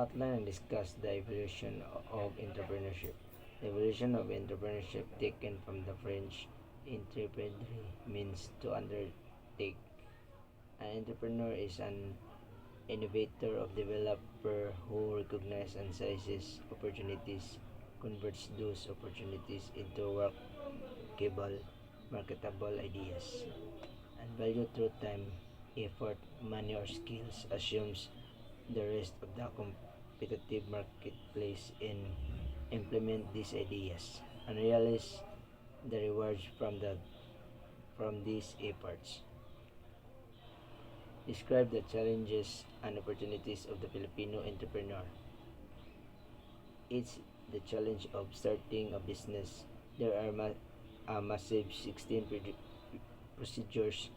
outline and discuss the evolution of entrepreneurship. The evolution of entrepreneurship, taken from the French entrepreneur, means to undertake. An entrepreneur is an innovator or developer who recognizes and seizes opportunities, converts those opportunities into workable, marketable ideas, and value through time, effort, money, or skills, assumes the rest of the competitive marketplace and implement these ideas and realize the rewards from these efforts. Describe the challenges and opportunities of the Filipino entrepreneur. It's the challenge of starting a business. There are a massive 16 procedures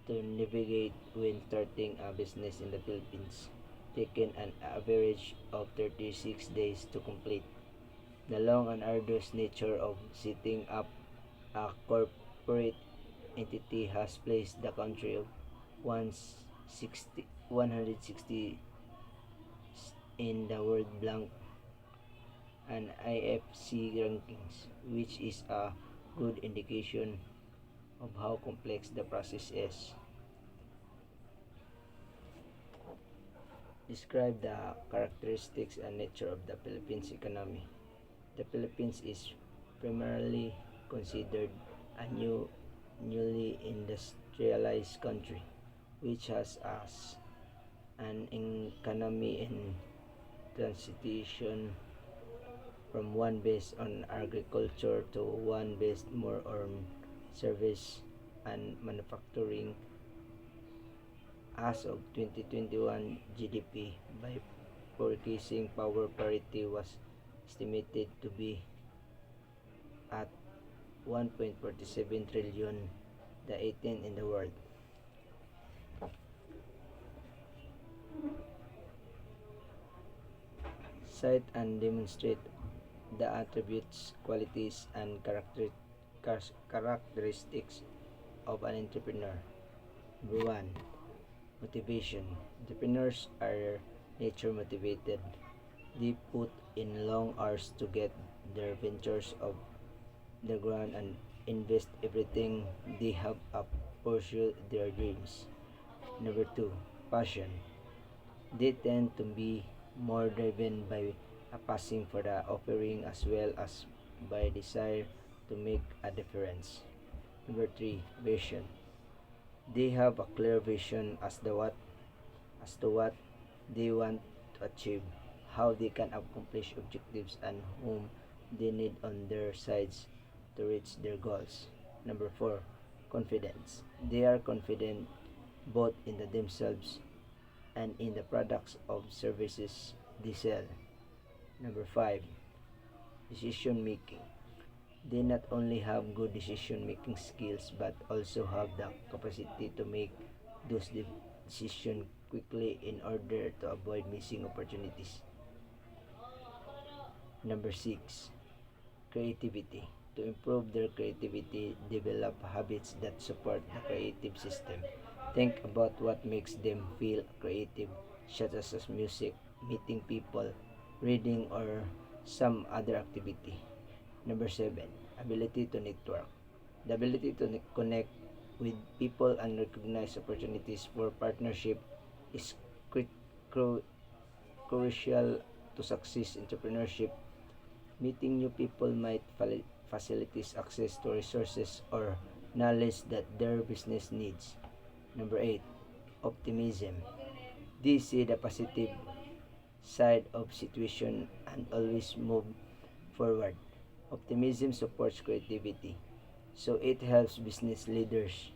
to navigate when starting a business in the Philippines, taking an average of 36 days to complete. The long and arduous nature of setting up a corporate entity has placed the country of 160 in the World Bank and IFC rankings, which is a good indication of how complex the process is. Describe the characteristics and nature of the Philippines economy. The Philippines is primarily considered a newly industrialized country, which has an economy in transition from one based on agriculture to one based more on service and manufacturing. As of 2021, GDP by purchasing power parity was estimated to be at 1.47 trillion, the 18th in the world. Cite and demonstrate the attributes, qualities, and characteristics of an entrepreneur. Number 1. Motivation. Entrepreneurs are nature motivated. They put in long hours to get their ventures off the ground and invest everything they have to pursue their dreams. Number 2. Passion. They tend to be more driven by a passion for the offering as well as by desire to make a difference. Number 3. Vision. They have a clear vision as to what they want to achieve, how they can accomplish objectives, and whom they need on their sides to reach their goals. Number 4. Confidence. They are confident both in themselves and in the products or services they sell. Number 5. Decision making. They not only have good decision making skills but also have the capacity to make those decisions quickly in order to avoid missing opportunities. Number 6. Creativity. To improve their creativity, develop habits that support the creative system. Think about what makes them feel creative, such as music, meeting people, reading, or some other activity. Number 7. Ability to network. The ability to connect with people and recognize opportunities for partnership is cru- crucial to success in entrepreneurship. Meeting new people might facilitate access to resources or knowledge that their business needs. Number 8. Optimism. They see the positive side of situation and always move forward. Optimism supports creativity, so it helps business leaders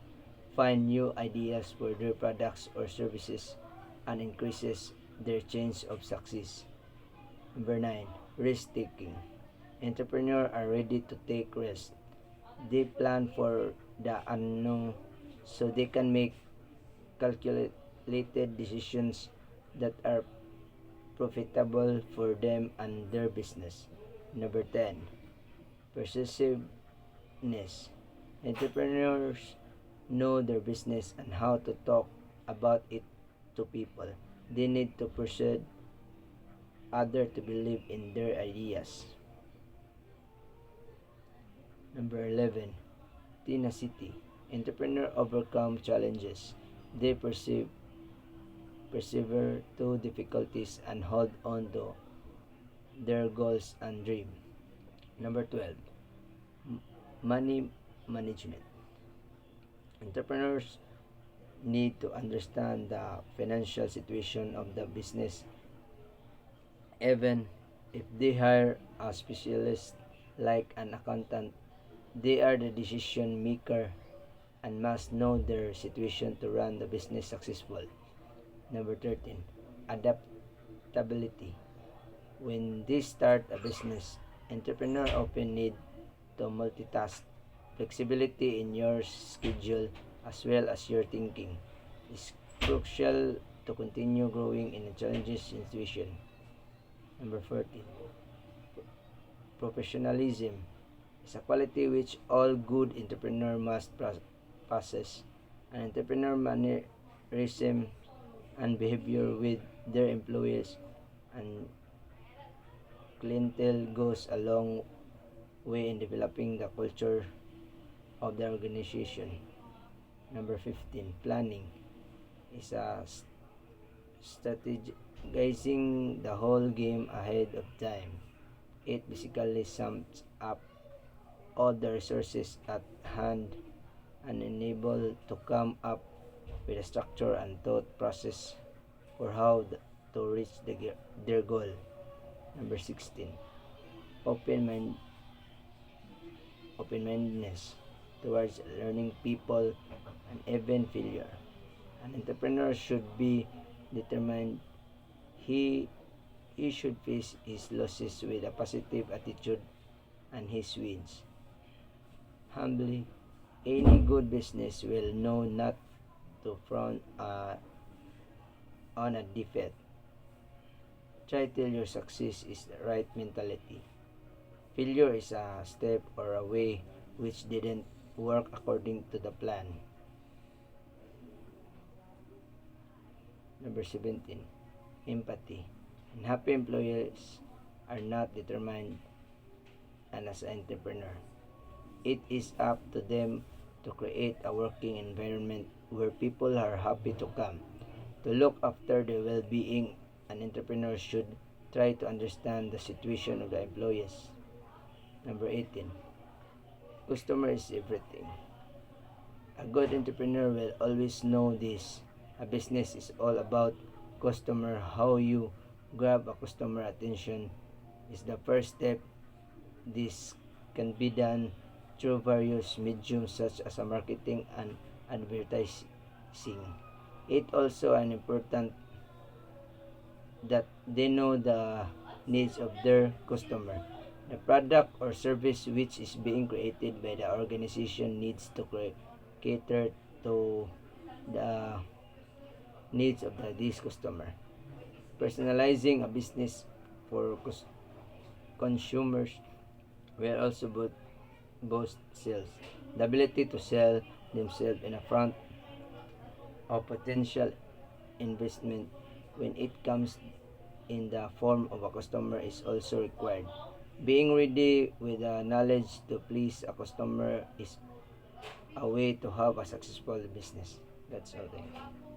find new ideas for their products or services and increases their chance of success. Number 9. Risk taking. Entrepreneurs are ready to take risks. They plan for the unknown so they can make calculated decisions that are profitable for them and their business. Number 10. Persuasiveness. Entrepreneurs know their business and how to talk about it to people. They need to persuade others to believe in their ideas. Number 11, tenacity. Entrepreneurs overcome challenges. They persevere to difficulties and hold on to their goals and dreams. Number 12, money management. Entrepreneurs need to understand the financial situation of the business. Even if they hire a specialist like an accountant, they are the decision maker and must know their situation to run the business successful. Number 13, adaptability. When they start a business, entrepreneurs often need to multitask. Flexibility in your schedule as well as your thinking is crucial to continue growing in a challenging situation. Number 14, professionalism is a quality which all good entrepreneur must possess. An entrepreneur mannerism and behavior with their employees and clientele goes a long way in developing the culture of the organization. Number 15, planning is a strategizing the whole game ahead of time. It basically sums up all the resources at hand and enable to come up with a structure and thought process for how to reach their goal. Number 16, open mind open-mindedness towards learning people and even failure. An entrepreneur should be determined. He he should face his losses with a positive attitude and his wins humbly. Any good business will know not to frown on a defeat. Try till your success is the right mentality. Failure is a step or a way which didn't work according to the plan. Number 17, empathy. Unhappy employees are not determined and as an entrepreneur. It is up to them to create a working environment where people are happy to come. To look after their well-being, an entrepreneur should try to understand the situation of the employees. Number 18, customer is everything. A good entrepreneur will always know this. A business is all about customer. How you grab a customer attention is the first step. This can be done through various mediums such as marketing and advertising. It also an important that they know the needs of their customer. The product or service which is being created by the organization needs to cater to the needs of this customer. Personalizing a business for consumers will also boost sales. The ability to sell themselves in a front of potential investment when it comes in the form of a customer is also required. Being ready with the knowledge to please a customer is a way to have a successful business. That's all. Thank you.